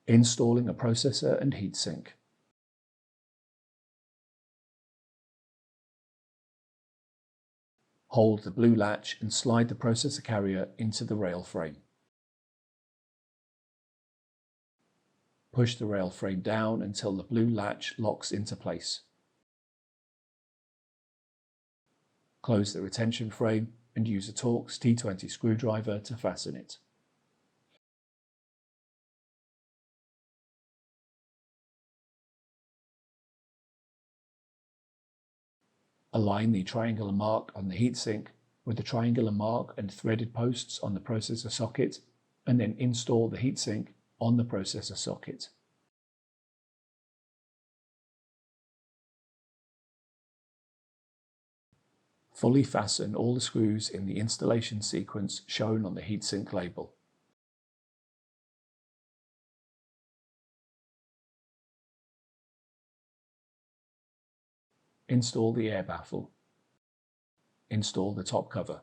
Installing a processor and heatsink. Hold the blue latch and slide the processor carrier into the rail frame. Push the rail frame down until the blue latch locks into place. Close the retention frame and use a Torx T20 screwdriver to fasten it. Align the triangular mark on the heatsink with the triangular mark and threaded posts on the processor socket, and then install the heatsink on the processor socket. Fully fasten all the screws in the installation sequence shown on the heatsink label. Install the air baffle. Install the top cover.